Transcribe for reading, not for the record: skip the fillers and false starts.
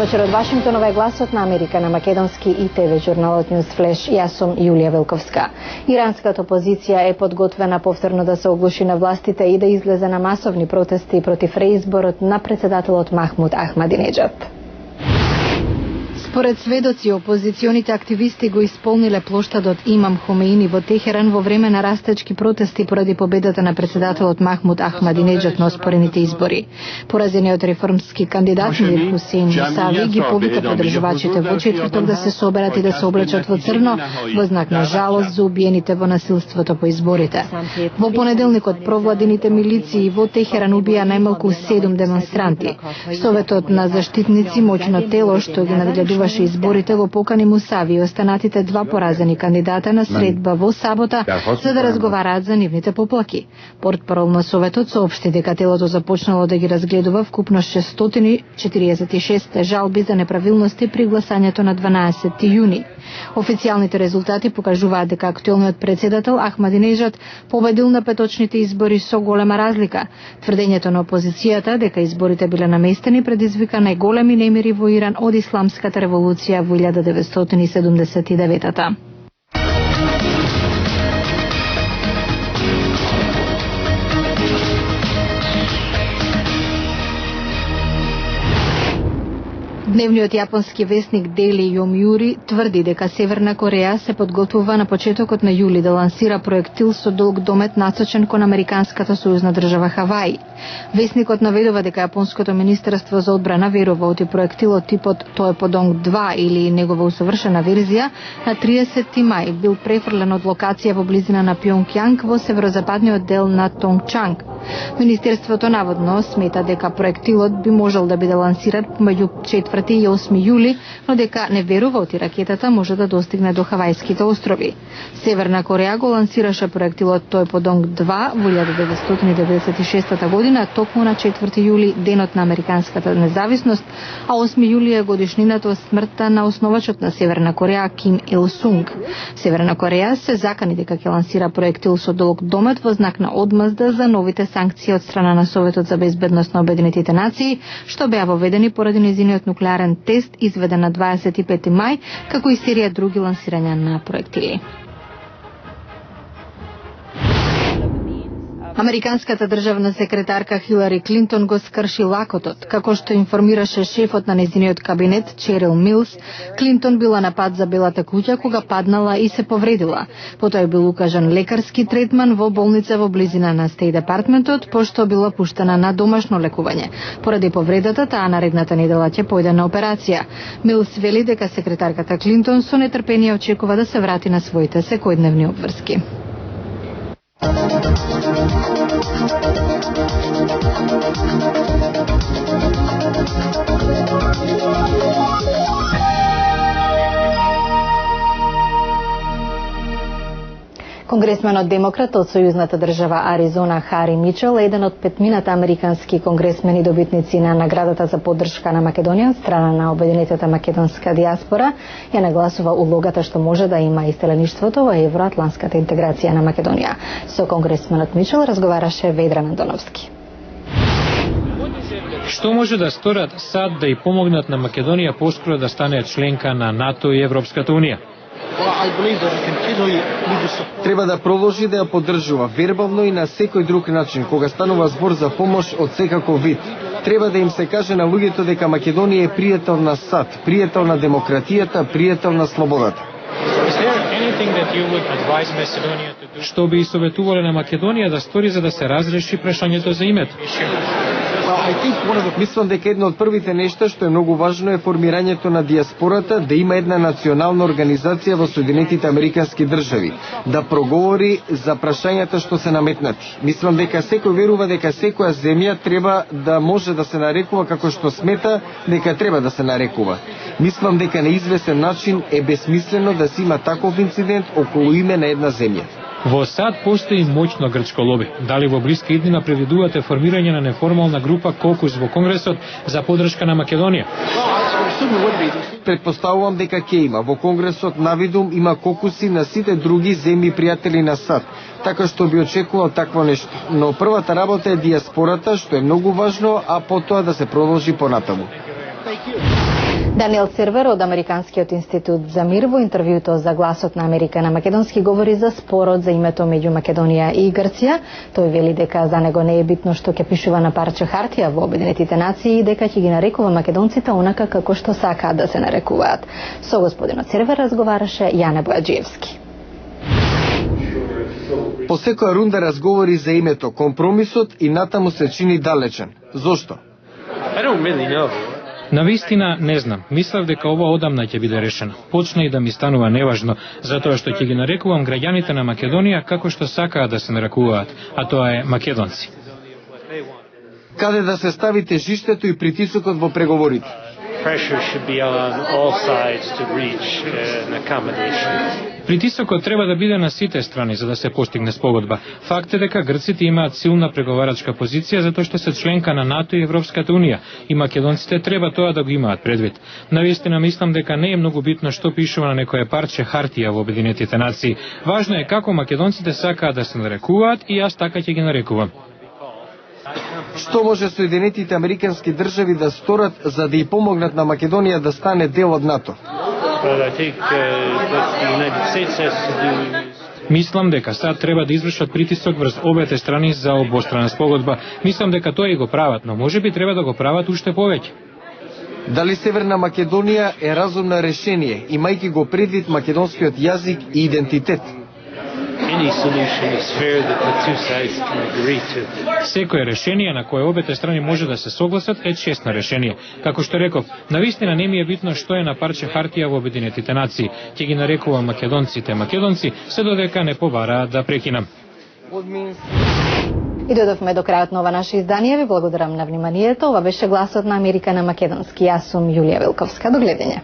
вечер од Вашингтон, ова е гласот на Америка на македонски и ТВ журналот News Flash. Јас сум Јулија Велковска. Иранската опозиција е подготвена повторно да се оглуши на властите и да излезе на масовни протести против реизборот на председателот Махмуд Ахмадинеџад. Според сведоци, опозиционите активисти го исполниле плоштадот Имам Хомеини во Техеран во време на растечки протести поради победата на председателот Махмуд Ахмадинеџад на оспорените избори. Поразениот реформски кандидат Мир Хусейн Мусави ги повика поддржувачите во четврток да се соберат и да се облечат во црно во знак на жалост за убиените во насилството по изборите. Во понеделникот провладините милиции во Техеран убија најмалку 7 демонстранти. Советот на заштитници моќно тело што ги нагледува изборите го покани Мусави и останатите два поразени кандидата на средба во сабота за да разговараат за нивните поплаки. Портпарол на Советот соопшти дека телото започнало да ги разгледува вкупно 646 жалби за неправилности при гласањето на 12 јуни. Официјалните резултати покажуваат дека актуелниот председател Ахмадинеџад победил на петочните избори со голема разлика. Тврдењето на опозицијата дека изборите биле наместени предизвика најголеми немири во Иран од исламската револуција во 1979-та. Дневниот јапонски весник Daily Yomiuri тврди дека Северна Кореја се подготвува на почетокот на јули да лансира проектил со долг домет насочен кон американската сојузна држава Хаваи. Весникот наведува дека Јапонското министерство за одбрана верува оти проектилот типот Тоеподонг 2 или негова усовршена верзија на 30 мај бил префрлен од локација во близина на Пјонгјанг во северозападниот дел на Тонгчанг. Министерството наводно смета дека проектилот би можел да биде лансиран меѓу 4 и 8 јули, но дека не верува оти ракетата може да достигне до Хавајските острови. Северна Кореја го лансираше проектилот Тоеподонг 2 во 1996 година, токму на 4 јули, денот на американската независност, а 8 јули е годишнината од смртта на основачот на Северна Кореја Ким Ил Сунг. Северна Кореја се закани дека ќе лансира проектил со долг домет во знак на одмазда за новите санкции од страна на Советот за безбедност на Обединетите нации, што беа воведени поради незиниот нуклеарен тест изведен на 25 мај, како и серија други лансирања на проектили. Американската државна секретарка Хилари Клинтон го скрши лакотот. Како што информираше шефот на незиниот кабинет Черил Милс, Клинтон била на пат за Белата куќа кога паднала и се повредила. Потоа е бил укажан лекарски третман во болница во близина на Стејт департментот, пошто била пуштена на домашно лекување. Поради повредата, таа наредната недела ќе појде на операција. Милс вели дека секретарката Клинтон со нетрпение очекува да се врати на своите секојдневни обврски. Конгресменот демократ од сојузната држава Аризона Хари Мичел е еден од петмината американски конгресмени добитници на наградата за поддршка на Македонија од страна на Обединетата македонска диаспора. Ја нагласува улогата што може да има иселеништвото во евроатланската интеграција на Македонија. Со конгресменот Мичел разговараше Ведран Антоновски. Што може да сторат САД да и помогнат на Македонија поскоро да стане членка на НАТО и Европската унија? Треба да продолжи да ја поддржува вербално и на секој друг начин кога станува збор за помош од секаков вид. Треба да им се каже на луѓето дека Македонија е пријател на САД, пријател на демократијата, пријател на слободата. Што би советувале на Македонија да стори за да се разреши прашањето за името? Мислам дека едно од првите нешта што е многу важно е формирањето на диаспората, да има една национална организација во Соединетите Американски држави, да проговори за прашањата што се наметнати. Мислам дека секој верува дека секоја земја треба да може да се нарекува како што смета дека треба да се нарекува. Мислам дека на известен начин е бесмислено да се има таков инцидент околу име на една земја. Во САД постои моќно грчко лоби. Дали во блиска иднина предвидувате формирање на неформална група кокус во Конгресот за поддршка на Македонија? Предпоставувам дека ќе има. Во Конгресот навидум има кокуси на сите други земји пријатели на САД, така што би очекувал такво нешто. Но првата работа е диаспората, што е многу важно, а потоа да се продолжи понатаму. Даниел Сервер од Американскиот институт за мир во интервјуто за Гласот на Америка на македонски говори за спорот за името меѓу Македонија и Грција. Тој вели дека за него не е битно што ќе пишува на парче хартија во Обединетите нации и дека ќе ги нарекува македонците онака како што сакаат да се нарекуваат. Со господинот Сервер разговараше Јане Бојаджиевски. По секоја рунда разговори за името компромисот и натаму се чини далечен. Зошто? Навистина не знам. Мислев дека ова одамна ќе биде решено. Почна и да ми станува неважно, затоа што ќе ги нарекувам граѓаните на Македонија како што сакаат да се нарекуваат, а тоа е македонци. Каде да се стави тежиштето и притисокот во преговорите? Притисокот треба да биде на сите страни за да се постигне спогодба. Факт е дека грците имаат силна преговарачка позиција затоа што се членка на НАТО и Европската унија и македонците треба тоа да го имаат предвид. Навистина мислам дека не е многу битно што пишува на некое парче хартија во Обединетите нации. Важно е како македонците сакаат да се нарекуваат и јас така ќе ги нарекувам. Што може Соединетите Американски држави да сторат за да ја помогнат на Македонија да стане дел од НАТО? Мислам дека САД треба да извршат притисок врз обете страни за обострана спогодба. Мислам дека тоа и го прават, но можеби треба да го прават уште повеќе. Дали Северна Македонија е разумно решение, имајќи го предвид македонскиот јазик и идентитет? Секое решение на кое обете страни може да се согласат е честно решение. Како што реков, навистина не ми е битно што е на парче хартија во Обединетите нации. Ќе ги нарекувам македонците македонци, се додека не побараат да прекинам. И додовме до крајот на ова наше издание. Ви благодарам на вниманието. Ова беше Гласот на Америка на македонски. Јас сум Јулија Вилковска. До гледање.